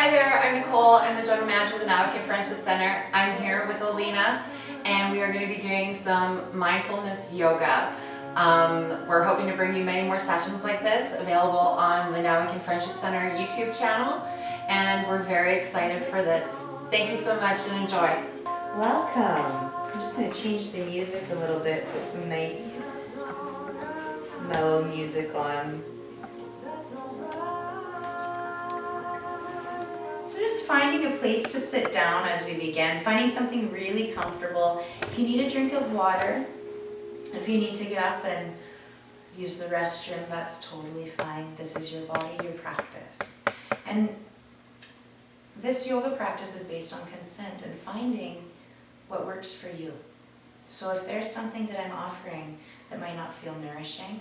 Hi there, I'm Nicole. I'm the General Manager of the Navakin Friendship Center. I'm here with Oline, and we are going to be doing some mindfulness yoga. We're hoping to bring you many more sessions like this available on the Navakin Friendship Center YouTube channel, and we're very excited for this. Thank you so much and enjoy. Welcome. I'm just going to change the music a little bit, put some nice mellow music on. So just finding a place to sit down as we begin, finding something really comfortable. If you need a drink of water, if you need to get up and use the restroom, that's totally fine. This is your body, your practice. And this yoga practice is based on consent and finding what works for you. So if there's something that I'm offering that might not feel nourishing,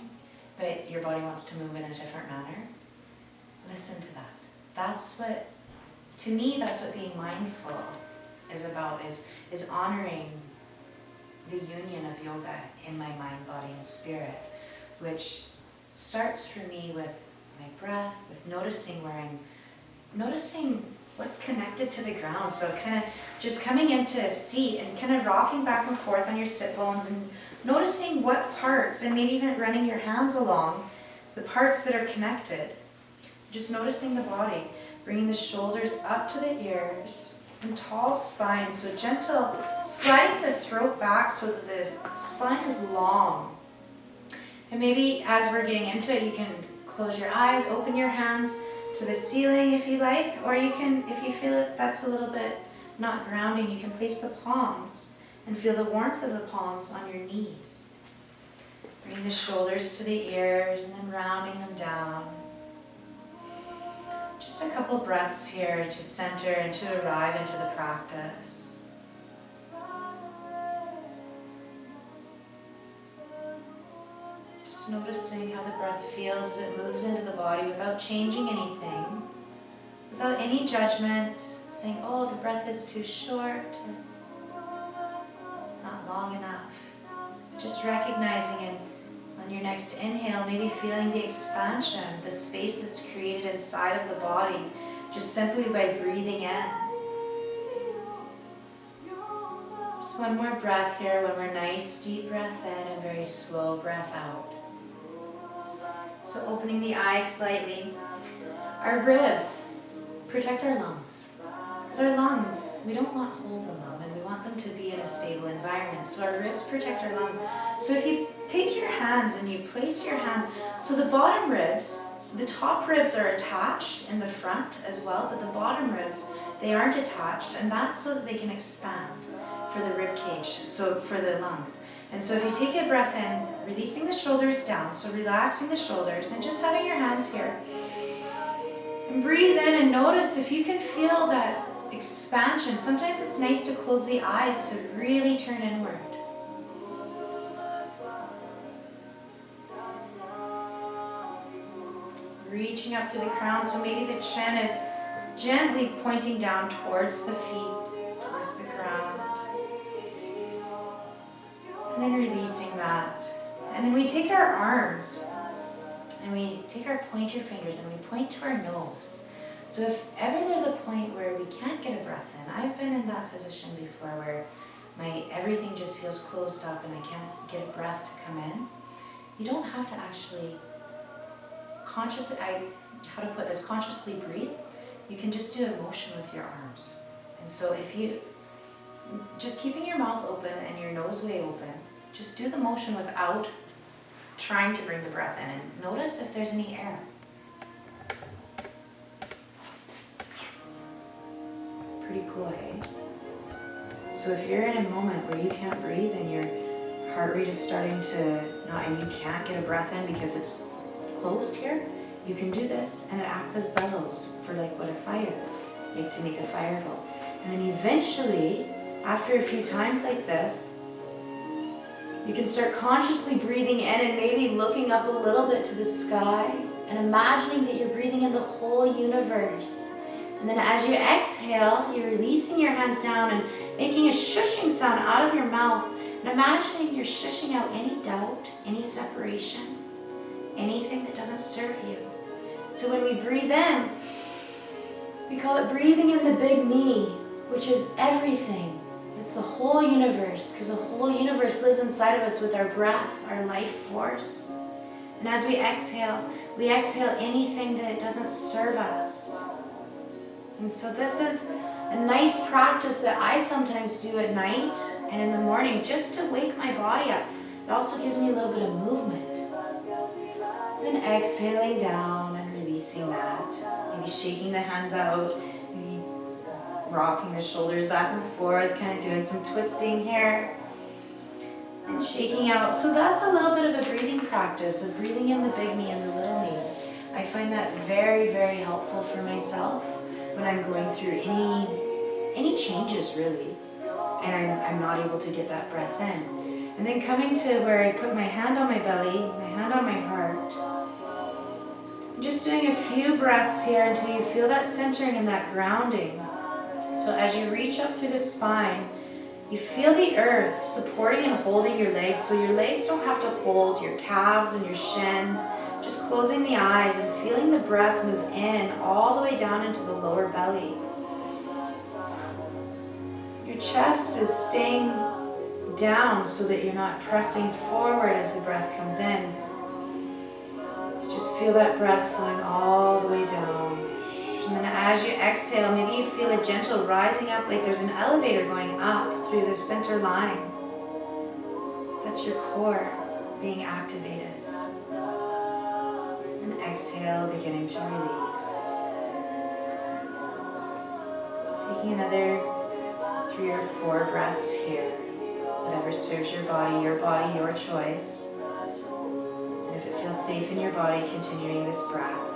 but your body wants to move in a different manner, listen to that. That's what, to me, that's what being mindful is about, is honoring the union of yoga in my mind, body, and spirit, which starts for me with my breath, with noticing where I'm noticing what's connected to the ground. So kind of just coming into a seat and kind of rocking back and forth on your sit bones and noticing what parts, and maybe even running your hands along the parts that are connected. Just noticing the body, bringing the shoulders up to the ears and tall spine. So gentle, sliding the throat back so that the spine is long. And maybe as we're getting into it, you can close your eyes, open your hands to the ceiling if you like, or you can, if you feel that that's a little bit not grounding, you can place the palms and feel the warmth of the palms on your knees. Bringing the shoulders to the ears and then rounding them down. Just a couple breaths here to center and to arrive into the practice. Just noticing how the breath feels as it moves into the body without changing anything, without any judgment, saying, oh, the breath is too short, it's not long enough. Just recognizing it on your next inhale, maybe feeling the expansion, the space that's created inside of the body, just simply by breathing in. Just one more breath here, one more nice deep breath in and very slow breath out. So opening the eyes slightly. Our ribs protect our lungs. Because our lungs, we don't want holes in them, and we want them to be in a stable environment. So our ribs protect our lungs. So if you take your hands and you place your hands, so the bottom ribs, the top ribs are attached in the front as well, but the bottom ribs, they aren't attached, and that's so that they can expand for the rib cage, so for the lungs. And so if you take a breath in, releasing the shoulders down, so relaxing the shoulders and just having your hands here. And breathe in and notice if you can feel that expansion. Sometimes it's nice to close the eyes to really turn inward. Reaching up through the crown, so maybe the chin is gently pointing down towards the feet, towards the ground. And then releasing that. And then we take our arms and we take our pointer fingers and we point to our nose. So if ever there's a point where we can't get a breath in, I've been in that position before where everything just feels closed up and I can't get a breath to come in. You don't have to actually consciously breathe. You can just do a motion with your arms. And so if you, just keeping your mouth open and your nose way open, just do the motion without trying to bring the breath in, and notice if there's any air. Pretty cool, eh? So if you're in a moment where you can't breathe and your heart rate is starting to not, and you can't get a breath in because it's closed here, you can do this, and it acts as bellows for like what a fire, like to make a fire go. And then eventually, after a few times like this, you can start consciously breathing in and maybe looking up a little bit to the sky and imagining that you're breathing in the whole universe. And then as you exhale, you're releasing your hands down and making a shushing sound out of your mouth, and imagining you're shushing out any doubt, any separation, anything that doesn't serve you. So when we breathe in, We call it breathing in the big me, which is everything. It's the whole universe, because the whole universe lives inside of us with our breath, our life force. And as we exhale anything that doesn't serve us. And so this is a nice practice that I sometimes do at night and in the morning just to wake my body up. It also gives me a little bit of movement. And then exhaling down and releasing that. Maybe shaking the hands out, maybe rocking the shoulders back and forth, kind of doing some twisting here. And shaking out. So that's a little bit of a breathing practice of breathing in the big me and the little me. I find that very, very helpful for myself when I'm going through any changes really, and I'm not able to get that breath in. And then coming to where I put my hand on my belly, my hand on my heart. Just doing a few breaths here until you feel that centering and that grounding. So as you reach up through the spine, you feel the earth supporting and holding your legs, so your legs don't have to hold your calves and your shins. Just closing the eyes and feeling the breath move in all the way down into the lower belly. Your chest is staying down so that you're not pressing forward as the breath comes in. Just feel that breath flowing all the way down. And then as you exhale, maybe you feel a gentle rising up like there's an elevator going up through the center line. That's your core being activated. And exhale, beginning to release. Taking another 3 or 4 breaths here. Whatever serves your body, your choice. And if it feels safe in your body, continuing this breath.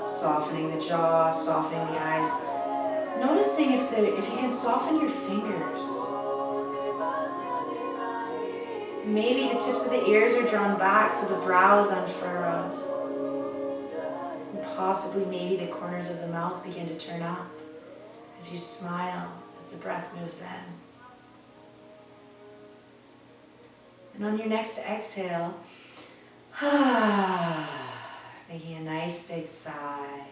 Softening the jaw, softening the eyes. Noticing if you can soften your fingers. Maybe the tips of the ears are drawn back so the brow is unfurrowed. And possibly maybe the corners of the mouth begin to turn up as you smile, as the breath moves in. And on your next exhale, making a nice big sigh.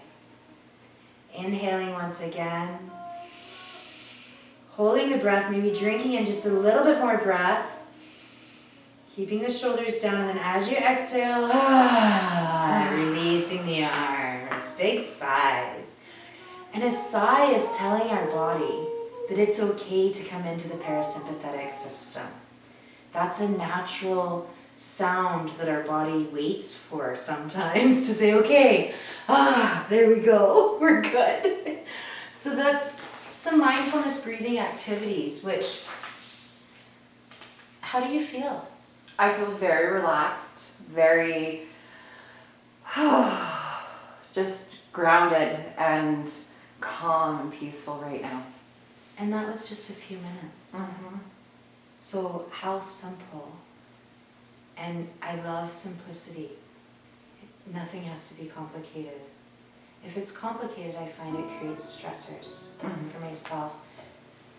Inhaling once again. Holding the breath, maybe drinking in just a little bit more breath. Keeping the shoulders down, and then as you exhale, releasing the arms. Big sighs. And a sigh is telling our body that it's okay to come into the parasympathetic system. That's a natural sound that our body waits for sometimes to say, okay, there we go, we're good. So that's some mindfulness breathing activities, which, how do you feel? I feel very relaxed, very just grounded and calm and peaceful right now. And that was just a few minutes. Mm-hmm. So how simple. And I love simplicity. Nothing has to be complicated. If it's complicated, I find it creates stressors for myself.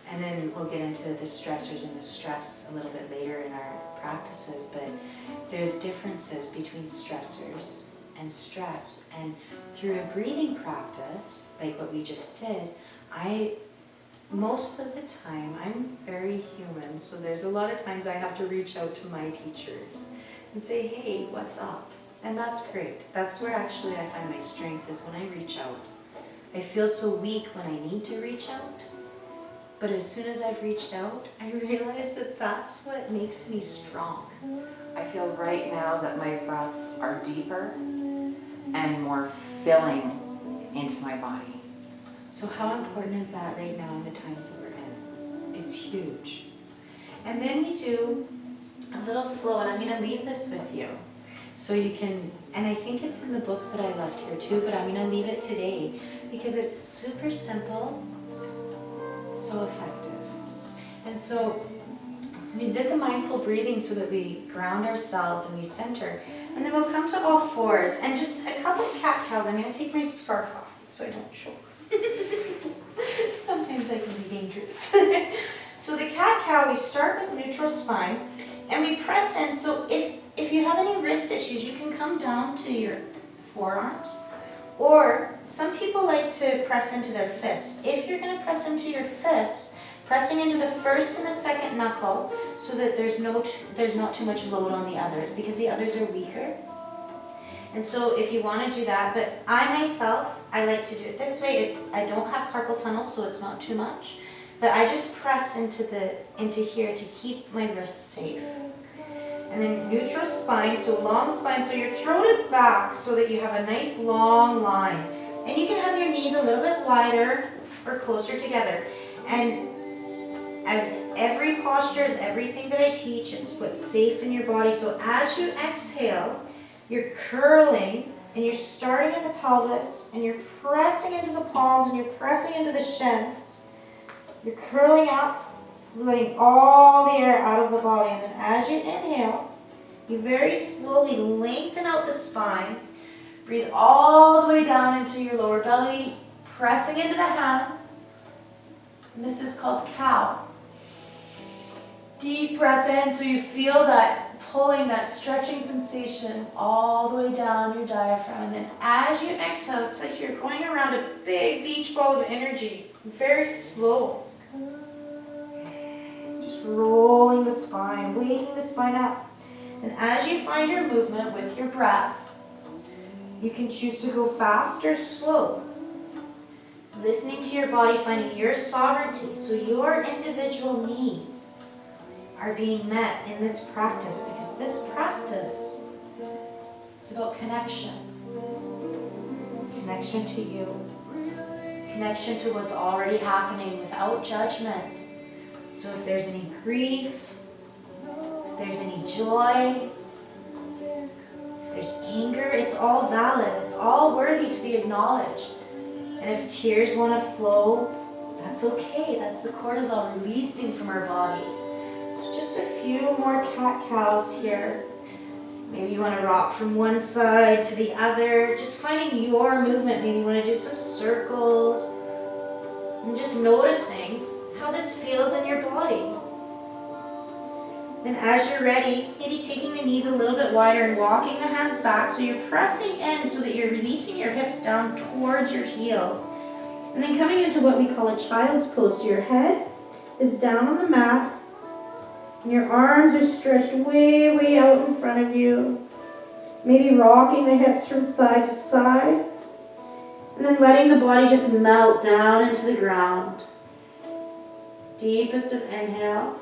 And then we'll get into the stressors and the stress a little bit later in our practices, but there's differences between stressors and stress. And through a breathing practice, like what we just did, most of the time, I'm very human, so there's a lot of times I have to reach out to my teachers and say, hey, what's up? And that's great. That's where actually I find my strength, is when I reach out. I feel so weak when I need to reach out, but as soon as I've reached out, I realize that that's what makes me strong. I feel right now that my breaths are deeper and more filling into my body. So how important is that right now in the times that we're in? It's huge. And then we do a little flow, and I'm going to leave this with you. So you can, and I think it's in the book that I left here too, but I'm going to leave it today because it's super simple, so effective. And so we did the mindful breathing so that we ground ourselves and we center. And then we'll come to all fours and just a couple of cat-cows. I'm going to take my scarf off so I don't choke. Sometimes I can be dangerous. So the cat-cow, we start with neutral spine and we press in. So if you have any wrist issues, you can come down to your forearms. Or some people like to press into their fists. If you're going to press into your fists, pressing into the first and the second knuckle so that there's not too much load on the others, because the others are weaker. And so if you want to do that, but I myself, I like to do it this way. I don't have carpal tunnel, so it's not too much. But I just press into here to keep my wrists safe. And then neutral spine, so long spine, so your throat is back so that you have a nice long line. And you can have your knees a little bit wider or closer together. And as every posture is everything that I teach, it's what's safe in your body. So as you exhale, you're curling and you're starting in the pelvis and you're pressing into the palms and you're pressing into the shins. You're curling up, letting all the air out of the body. And then as you inhale, you very slowly lengthen out the spine. Breathe all the way down into your lower belly, pressing into the hands. And this is called cow. Deep breath in so you feel that pulling, that stretching sensation all the way down your diaphragm. And then as you exhale, it's like you're going around a big beach ball of energy. Very slow. Just rolling the spine, waking the spine up. And as you find your movement with your breath, you can choose to go fast or slow. Listening to your body, finding your sovereignty, so your individual needs are being met in this practice, because this practice is about connection. Connection to you. Connection to what's already happening without judgment. So if there's any grief, if there's any joy, if there's anger, it's all valid. It's all worthy to be acknowledged. And if tears want to flow, that's okay. That's the cortisol releasing from our bodies. So just a few more cat-cows here. Maybe you want to rock from one side to the other. Just finding your movement. Maybe you want to do some circles. And just noticing how this feels in your body. Then as you're ready, maybe taking the knees a little bit wider and walking the hands back. So you're pressing in so that you're releasing your hips down towards your heels. And then coming into what we call a child's pose. So your head is down on the mat. And your arms are stretched way, way out in front of you. Maybe rocking the hips from side to side. And then letting the body just melt down into the ground. Deepest of inhale.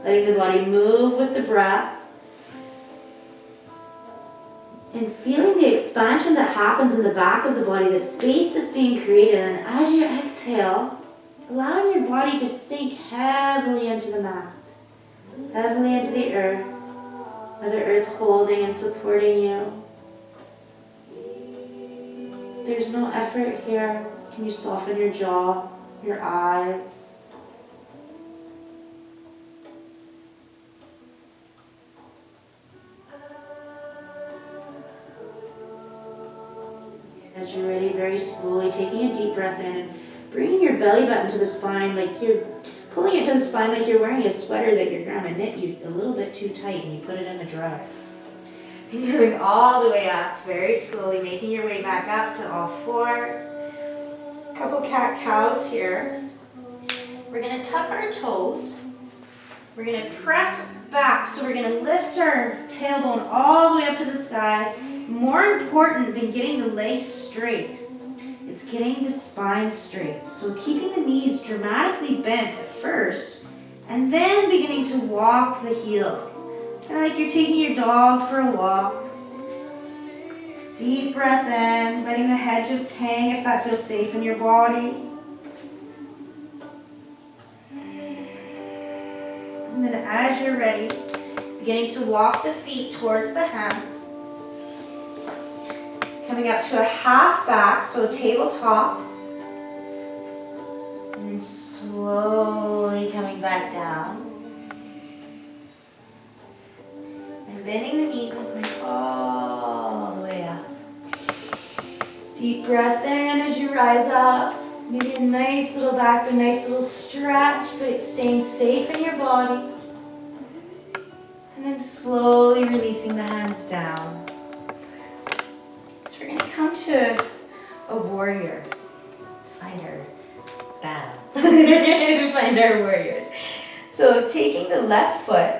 Letting the body move with the breath. And feeling the expansion that happens in the back of the body, the space that's being created. And as you exhale, allowing your body to sink heavily into the mat. Heavily into the earth. Mother Earth holding and supporting you. There's no effort here. Can you soften your jaw, your eyes? As you're ready, very slowly taking a deep breath in and bringing your belly button to the spine, like you're pulling it to the spine like you're wearing a sweater that your grandma knit you a little bit too tight and you put it in the dryer. And you're going all the way up, very slowly, making your way back up to all fours. A couple cat-cows here. We're going to tuck our toes. We're going to press back, so we're going to lift our tailbone all the way up to the sky. More important than getting the legs straight, it's getting the spine straight. So keeping the knees dramatically bent at first, and then beginning to walk the heels. Kind of like you're taking your dog for a walk. Deep breath in, letting the head just hang if that feels safe in your body. And then as you're ready, beginning to walk the feet towards the hands. Coming up to a half back, so a tabletop. And then slowly coming back down. And bending the knees and coming all the way up. Deep breath in as you rise up. Maybe a nice little back bend, nice little stretch, but staying safe in your body. And then slowly releasing the hands down. We're going to come to a warrior. Find our battle. Find our warriors. So taking the left foot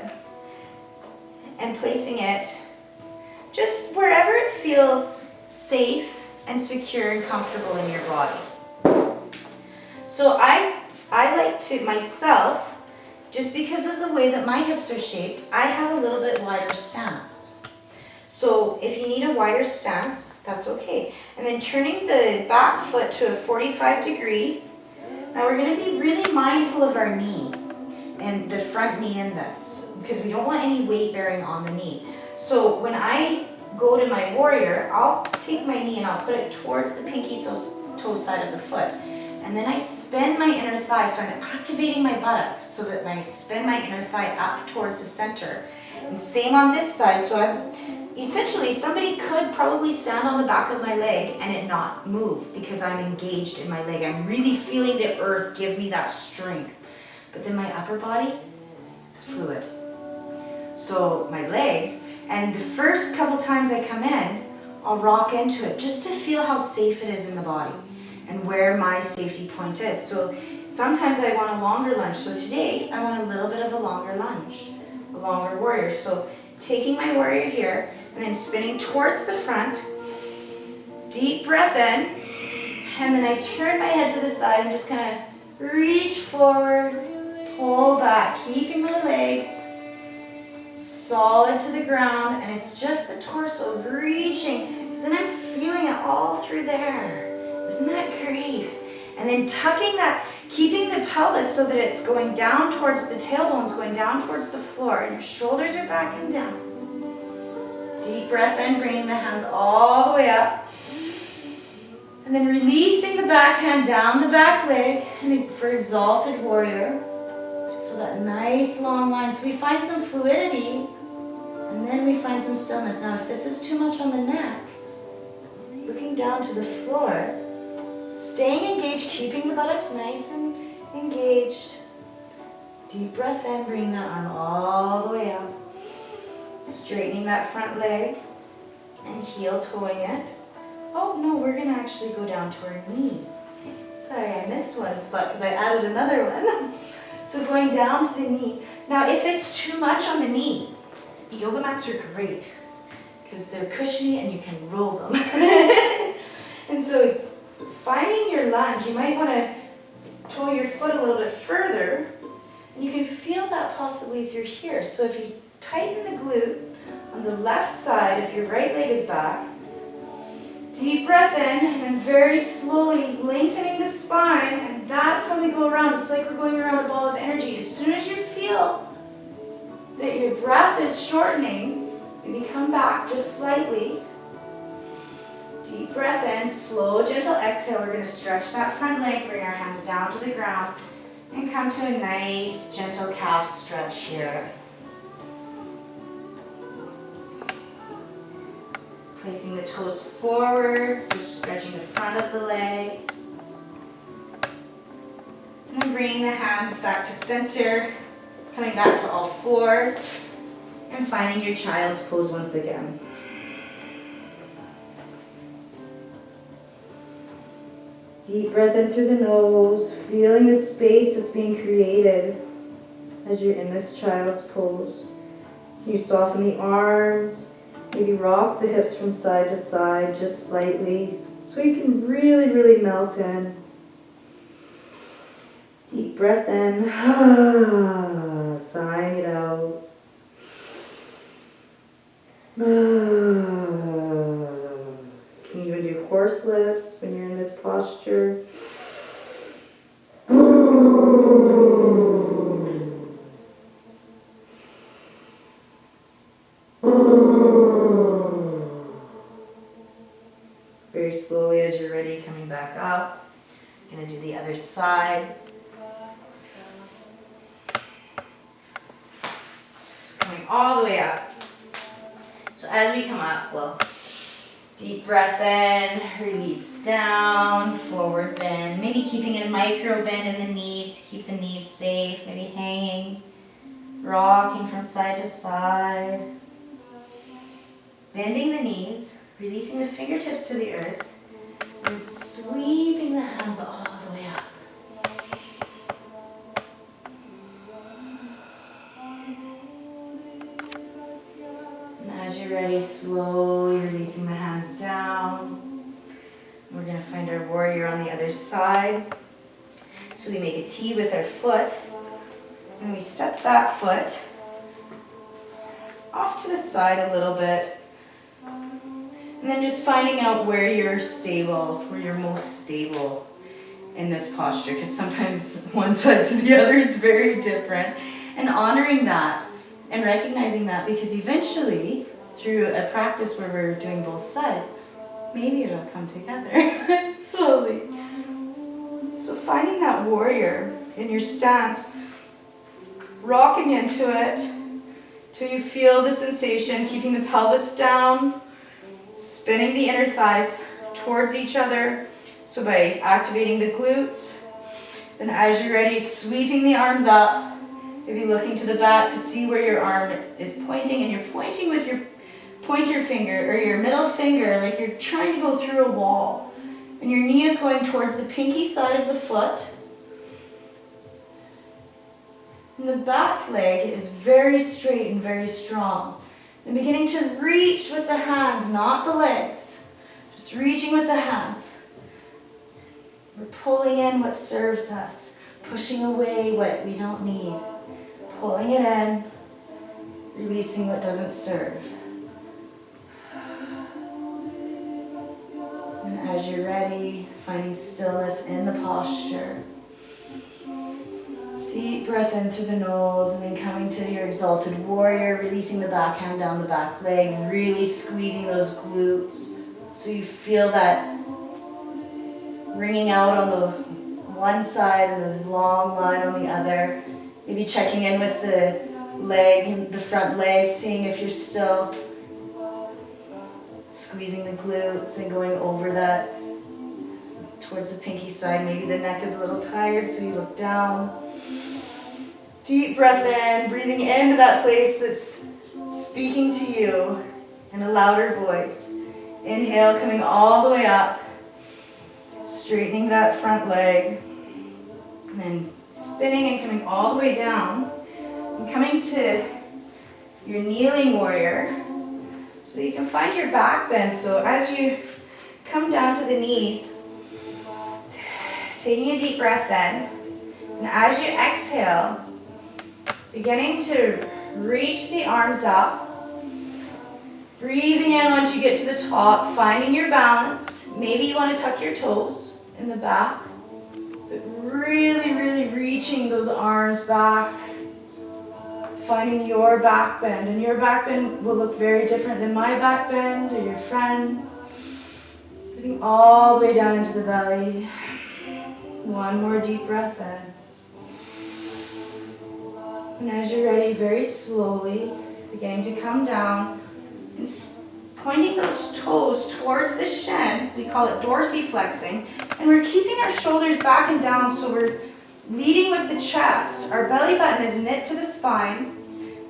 and placing it just wherever it feels safe and secure and comfortable in your body. So I like to, myself, just because of the way that my hips are shaped, I have a little bit wider stance. So if you need a wider stance, that's okay. And then turning the back foot to a 45 degree. Now we're going to be really mindful of our knee and the front knee in this, because we don't want any weight bearing on the knee. So when I go to my warrior, I'll take my knee and I'll put it towards the pinky toe side of the foot. And then I spin my inner thigh, so I'm activating my buttock so that I spin my inner thigh up towards the center. And same on this side, so I'm essentially, somebody could probably stand on the back of my leg and it not move because I'm engaged in my leg. I'm really feeling the earth give me that strength. But then my upper body is fluid. So my legs, and the first couple times I come in, I'll rock into it just to feel how safe it is in the body and where my safety point is. So sometimes I want a longer lunge. So today I want a little bit of a longer lunge, a longer warrior. So taking my warrior here and then spinning towards the front, deep breath in, and then I turn my head to the side and just kind of reach forward, pull back, keeping my legs solid to the ground, and it's just the torso reaching, because then I'm feeling it all through there. Isn't that great? And then tucking that, keeping the pelvis so that it's going down towards the tailbones, going down towards the floor, and your shoulders are back and down. Deep breath in, bringing the hands all the way up. And then releasing the back hand down the back leg, and for exalted warrior. So feel that nice long line. So we find some fluidity, and then we find some stillness. Now if this is too much on the neck, looking down to the floor, staying engaged, keeping the buttocks nice and engaged. Deep breath in, bring that arm all the way up. Straightening that front leg and heel toeing it. Oh no, we're gonna actually go down to our knee. Sorry, I missed one spot because I added another one. So going down to the knee. Now if it's too much on the knee, yoga mats are great because they're cushiony and you can roll them. And so finding your lunge, you might want to toe your foot a little bit further, and you can feel that possibly through here. So if you tighten the glute on the left side, if your right leg is back, deep breath in, and then very slowly lengthening the spine, and that's how we go around. It's like we're going around a ball of energy. As soon as you feel that your breath is shortening, maybe come back just slightly. Deep breath in, slow, gentle exhale. We're going to stretch that front leg, bring our hands down to the ground, and come to a nice, gentle calf stretch here. Placing the toes forward, so stretching the front of the leg. And then bringing the hands back to center, coming back to all fours, and finding your child's pose once again. Deep breath in through the nose, feeling the space that's being created as you're in this child's pose. You soften the arms, maybe rock the hips from side to side just slightly so you can really, really melt in. Deep breath in, sighing it out. You can even do horse lips when you're in this posture. Very slowly as you're ready, coming back up. I'm going to do the other side. So coming all the way up. So as we come up, well, deep breath in, release down, forward bend. Maybe keeping a micro bend in the knees to keep the knees safe. Maybe hanging, rocking from side to side. Bending the knees. Releasing the fingertips to the earth and sweeping the hands all the way up. And as you're ready, slowly releasing the hands down. We're going to find our warrior on the other side. So we make a T with our foot, and we step that foot off to the side a little bit. And then just finding out where you're stable, where you're most stable in this posture, because sometimes one side to the other is very different. And honoring that and recognizing that, because eventually, through a practice where we're doing both sides, maybe it'll come together slowly. So finding that warrior in your stance, rocking into it till you feel the sensation, keeping the pelvis down, spinning the inner thighs towards each other. So by activating the glutes, then as you're ready, sweeping the arms up, maybe looking to the back to see where your arm is pointing, and you're pointing with your pointer finger or your middle finger like you're trying to go through a wall. And your knee is going towards the pinky side of the foot. And the back leg is very straight and very strong. And beginning to reach with the hands, not the legs. Just reaching with the hands. We're pulling in what serves us, pushing away what we don't need, pulling it in, releasing what doesn't serve. And as you're ready, finding stillness in the posture. Deep breath in through the nose, and then coming to your exalted warrior, releasing the back hand down the back leg, and really squeezing those glutes so you feel that ringing out on the one side and the long line on the other. Maybe checking in with the leg, the front leg, seeing if you're still squeezing the glutes and going over that towards the pinky side. Maybe the neck is a little tired, so you look down. Deep breath in, breathing into that place that's speaking to you in a louder voice. Inhale, coming all the way up, straightening that front leg, and then spinning and coming all the way down, and coming to your kneeling warrior, so you can find your back bend. So as you come down to the knees, taking a deep breath in, and as you exhale, beginning to reach the arms up, breathing in once you get to the top, finding your balance. Maybe you want to tuck your toes in the back, but really, really reaching those arms back, finding your back bend. And your back bend will look very different than my back bend or your friends. Breathing all the way down into the belly. One more deep breath in. And as you're ready, very slowly, beginning to come down and pointing those toes towards the shin. We call it dorsiflexing. And we're keeping our shoulders back and down, so we're leading with the chest. Our belly button is knit to the spine.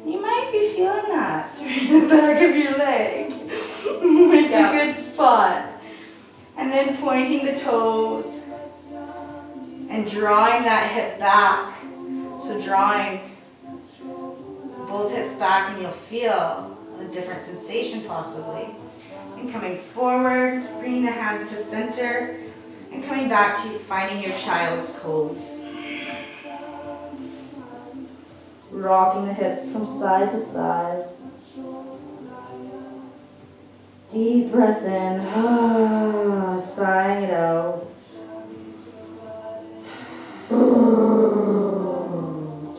You might be feeling that through the back of your leg. It's a good spot. And then pointing the toes and drawing that hip back. So drawing both hips back, and you'll feel a different sensation possibly. And coming forward, bringing the hands to center, and coming back to finding your child's pose. Rocking the hips from side to side. Deep breath in, sighing it out.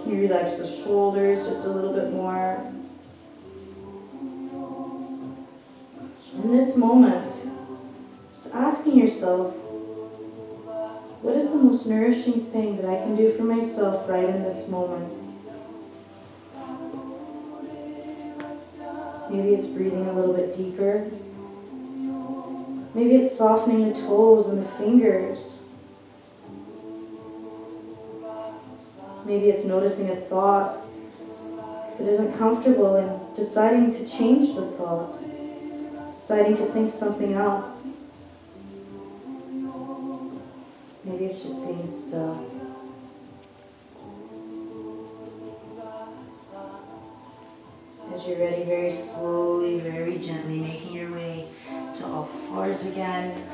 Can you relax the shoulders just a little bit more? In this moment, just asking yourself, what is the most nourishing thing that I can do for myself right in this moment? Maybe it's breathing a little bit deeper. Maybe it's softening the toes and the fingers. Maybe it's noticing a thought that isn't comfortable and deciding to change the thought. deciding to think something else. Maybe it's just being still. As you're ready, very slowly, very gently, making your way to all fours again,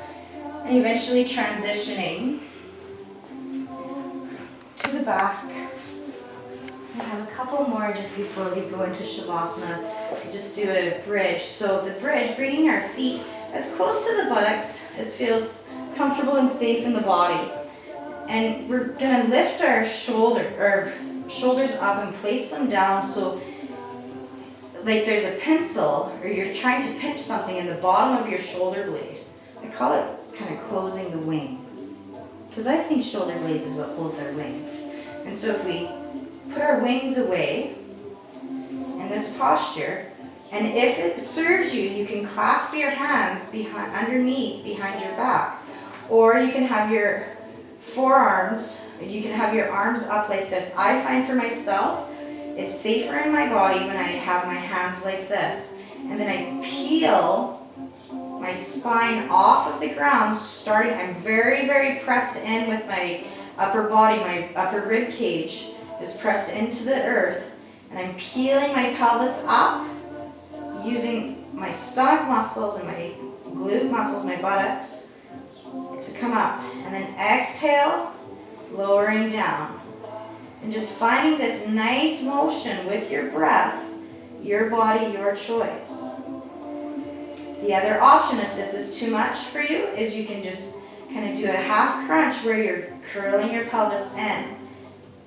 and eventually transitioning to the back. I have a couple more just before we go into Shavasana. We just do a bridge. So the bridge, bringing our feet as close to the buttocks as feels comfortable and safe in the body. And we're gonna lift our shoulders up and place them down so like there's a pencil or you're trying to pinch something in the bottom of your shoulder blade. I call it kind of closing the wings, because I think shoulder blades is what holds our wings. And so if we put our wings away in this posture, and if it serves you, you can clasp your hands underneath behind your back, or you can have your forearms, you can have your arms up like this. I find for myself, it's safer in my body when I have my hands like this. And then I peel my spine off of the ground, I'm very, very pressed in with my upper body, my upper rib cage is pressed into the earth. And I'm peeling my pelvis up using my stomach muscles and my glute muscles, my buttocks, to come up. And then exhale, lowering down. And just finding this nice motion with your breath, your body, your choice. The other option, if this is too much for you, is you can just kind of do a half crunch where you're curling your pelvis in.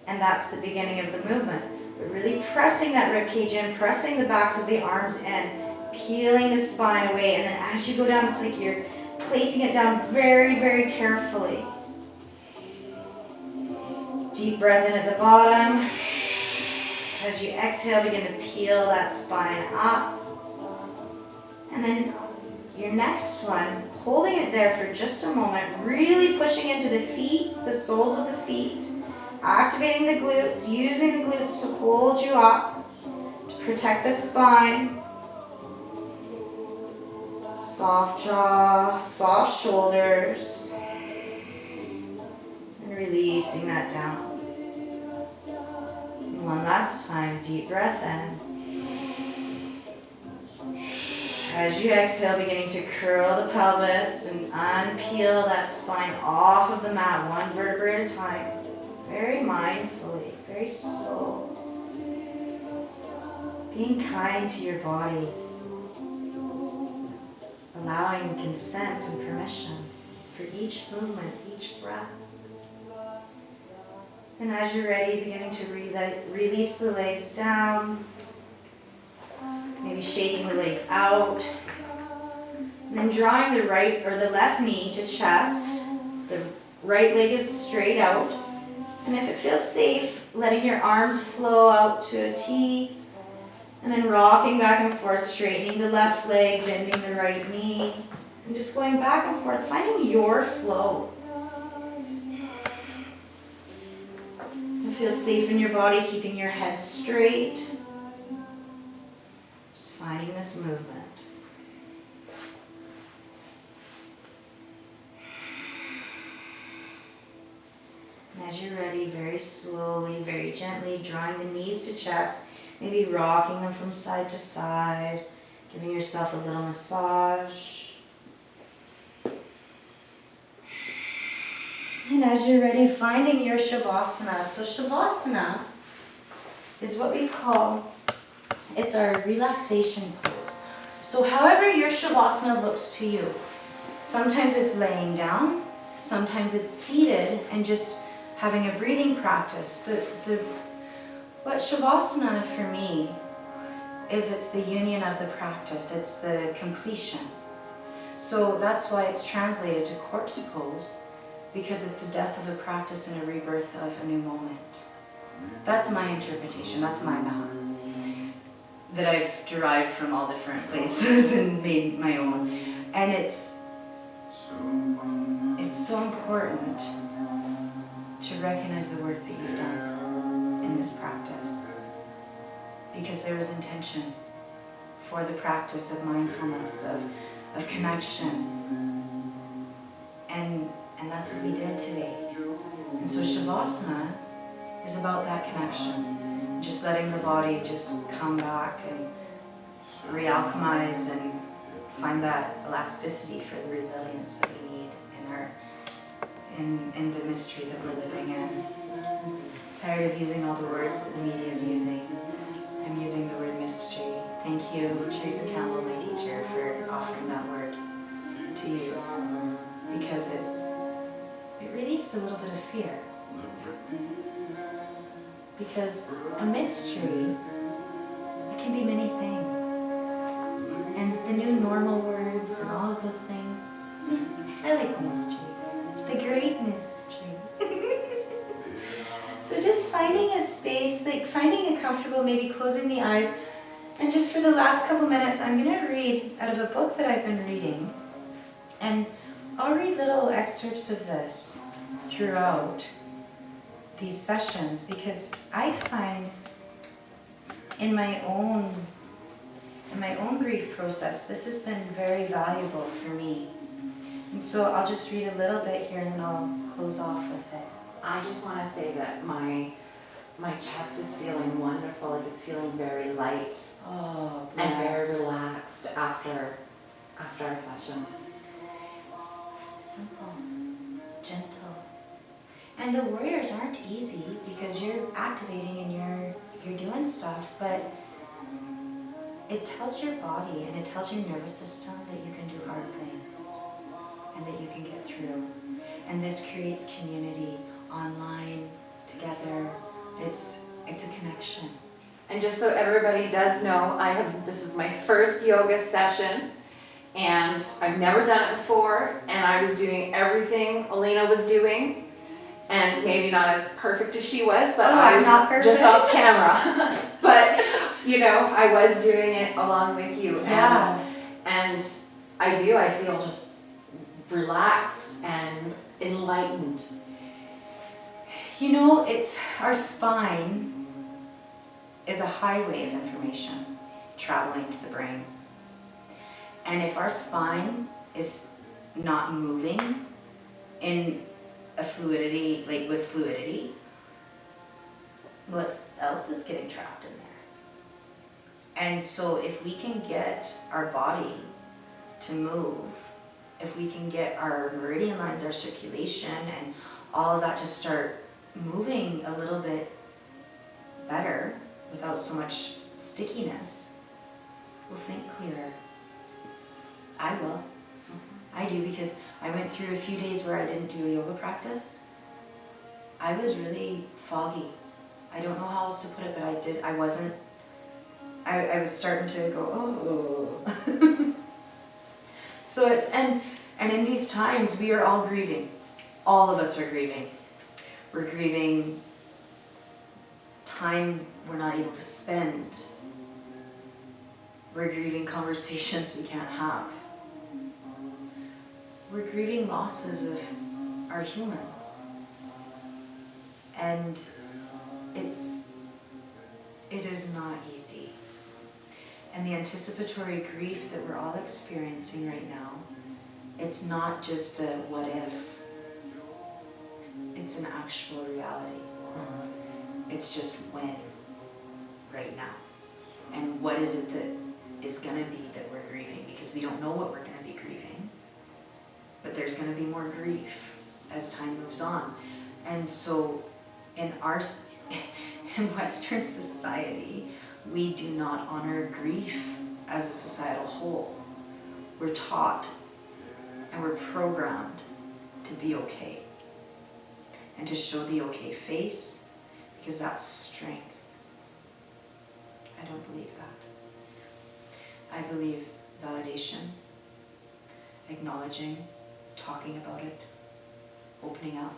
And that's the beginning of the movement. But really pressing that rib cage in, pressing the backs of the arms in, peeling the spine away, and then as you go down, it's like you're placing it down very, very carefully. Deep breath in at the bottom. As you exhale, begin to peel that spine up. And then your next one, holding it there for just a moment, really pushing into the feet, the soles of the feet, activating the glutes, using the glutes to hold you up, to protect the spine. Soft jaw, soft shoulders, and releasing that down. One last time, deep breath in. As you exhale, beginning to curl the pelvis and unpeel that spine off of the mat, one vertebrae at a time. Very mindfully, very slow. Being kind to your body. Allowing consent and permission for each movement, each breath. And as you're ready, beginning to release the legs down. Maybe shaking the legs out. And then drawing the right or the left knee to chest. The right leg is straight out. And if it feels safe, letting your arms flow out to a T. And then rocking back and forth, straightening the left leg, bending the right knee. And just going back and forth, finding your flow. And feel safe in your body, keeping your head straight. Just finding this movement. And as you're ready, very slowly, very gently, drawing the knees to chest, maybe rocking them from side to side, giving yourself a little massage. And as you're ready, finding your Shavasana. So Shavasana is what we call, it's our relaxation pose. So however your Shavasana looks to you. Sometimes it's laying down, sometimes it's seated and just having a breathing practice. But what Shavasana for me is, it's the union of the practice, it's the completion. So that's why it's translated to corpse pose, because it's a death of a practice and a rebirth of a new moment. That's my interpretation, that's my math, that I've derived from all different places and made my own. And it's so important to recognize the work that you've done in this practice, because there is intention for the practice of mindfulness, of of connection. And that's what we did today. And so Shavasana is about that connection. Just letting the body just come back and realchemize and find that elasticity for the resilience that we need in the mystery that we're living in. Tired of using all the words that the media is using. I'm using the word mystery. Thank you, Teresa Campbell, my teacher, for offering that word to use, because it released a little bit of fear. Because a mystery, it can be many things. And the new normal words and all of those things, I like mystery. The great mystery. So just finding a space, like finding a comfortable, maybe closing the eyes. And just for the last couple minutes, I'm going to read out of a book that I've been reading. And I'll read little excerpts of this throughout these sessions, because I find in my own grief process, this has been very valuable for me. And so I'll just read a little bit here and then I'll close off with it. I just want to say that my chest is feeling wonderful, like it's feeling very light and very relaxed after our session. Simple, gentle. And the warriors aren't easy because you're activating and you're doing stuff, but it tells your body and it tells your nervous system that you can do hard things and that you can get through. And this creates community online, together. It's a connection. And just so everybody does know, this is my first yoga session, and I've never done it before, and I was doing everything Oline was doing, and maybe not as perfect as she was, but I was not perfect. just off camera. But I was doing it along with you, and I feel just relaxed and enlightened. It's our spine is a highway of information traveling to the brain. And if our spine is not moving in a fluidity, like with fluidity, what else is getting trapped in there? And so if we can get our body to move, if we can get our meridian lines, our circulation, and all of that to start moving a little bit better without so much stickiness, we'll think clearer. I will. I do, because I went through a few days where I didn't do a yoga practice. I was really foggy. I don't know how else to put it, but I was starting to go, oh. So and in these times, we are all grieving. All of us are grieving. We're grieving time we're not able to spend. We're grieving conversations we can't have. We're grieving losses of our humans. And it is not easy. And the anticipatory grief that we're all experiencing right now, it's not just a what if. It's an actual reality. It's just when, right now. And what is it that is going to be that we're grieving? Because we don't know what we're going to be grieving. But there's going to be more grief as time moves on. And so in Western society, we do not honor grief as a societal whole. We're taught and we're programmed to be okay. And to show the okay face, because that's strength. I don't believe that. I believe validation, acknowledging, talking about it, opening up.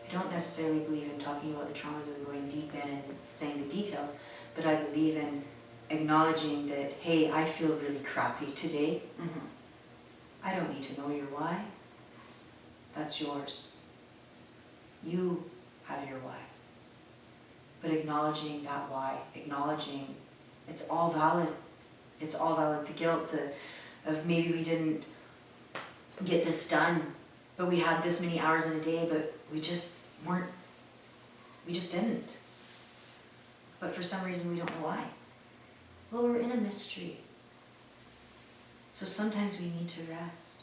I don't necessarily believe in talking about the traumas and going deep in and saying the details, but I believe in acknowledging that, hey, I feel really crappy today. I don't need to know your why. That's yours. You have your why. But acknowledging that why, acknowledging it's all valid. It's all valid. The guilt, of maybe we didn't get this done, but we had this many hours in a day, but we just didn't. But for some reason we don't know why. Well, we're in a mystery. So sometimes we need to rest.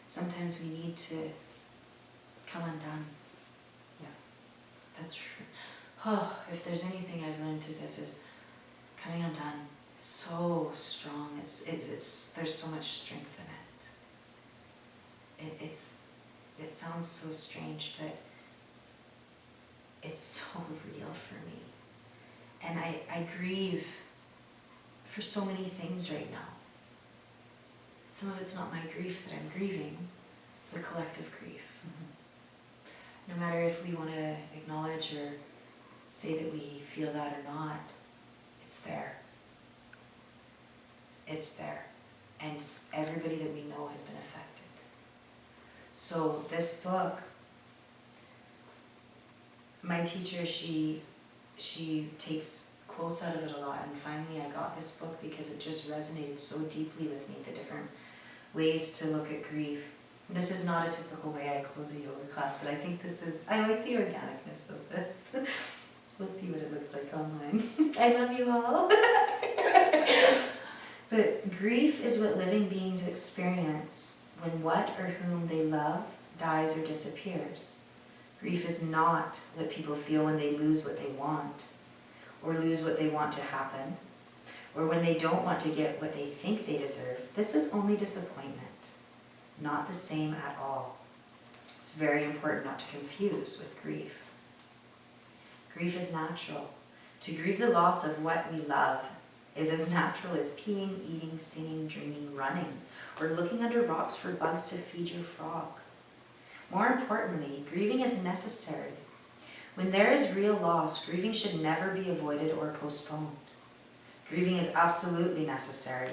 Sometimes we need to come undone. Yeah, that's true. Oh, if there's anything I've learned through this is coming undone. So strong. There's so much strength in it. It sounds so strange, but it's so real for me. And I grieve for so many things right now. Some of it's not my grief that I'm grieving, it's the collective grief. Mm-hmm. No matter if we want to acknowledge or say that we feel that or not, it's there. It's there. And everybody that we know has been affected. So this book, my teacher, she takes quotes out of it a lot, and finally I got this book because it just resonated so deeply with me, the different ways to look at grief. This is not a typical way I close a yoga class, but I think I like the organicness of this. We'll see what it looks like online. I love you all. But grief is what living beings experience when what or whom they love dies or disappears. Grief is not what people feel when they lose what they want, or lose what they want to happen, or when they don't want to get what they think they deserve. This is only disappointment, not the same at all. It's very important not to confuse with grief. Grief is natural. To grieve the loss of what we love is as natural as peeing, eating, singing, dreaming, running, or looking under rocks for bugs to feed your frog. More importantly, grieving is necessary. When there is real loss, grieving should never be avoided or postponed. Grieving is absolutely necessary.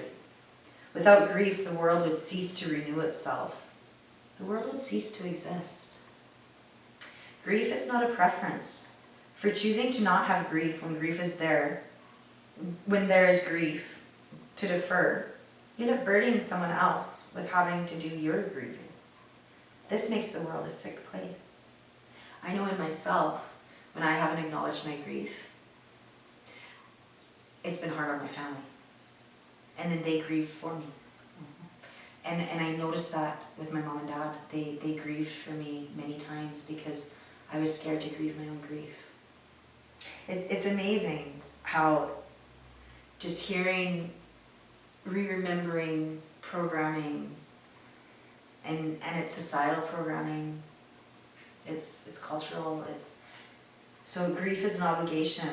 Without grief, the world would cease to renew itself. The world would cease to exist. Grief is not a preference. For choosing to not have grief when grief is there, when there is grief, to defer, you end up burdening someone else with having to do your grieving. This makes the world a sick place. I know in myself, when I haven't acknowledged my grief, it's been hard on my family. And then they grieve for me. Mm-hmm. And I noticed that with my mom and dad. They grieved for me many times because I was scared to grieve my own grief. It's amazing how just hearing, re-remembering programming, and it's societal programming, it's cultural, so grief is an obligation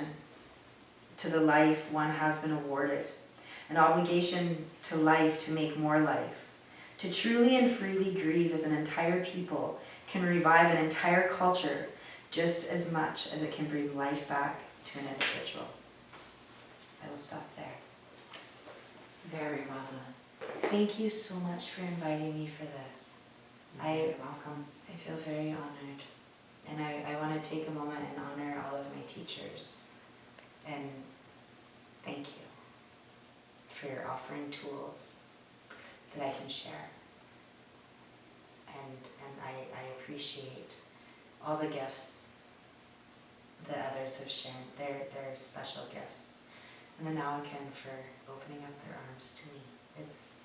to the life one has been awarded, an obligation to life to make more life. To truly and freely grieve as an entire people can revive an entire culture just as much as it can bring life back to an individual. I will stop there. Very well done. Thank you so much for inviting me for this. You're welcome. I feel very honored. And I want to take a moment and honor all of my teachers. And thank you for offering tools that I can share. And I appreciate all the gifts that others have shared. They're special gifts. And the Nawakin for opening up their arms to me. It's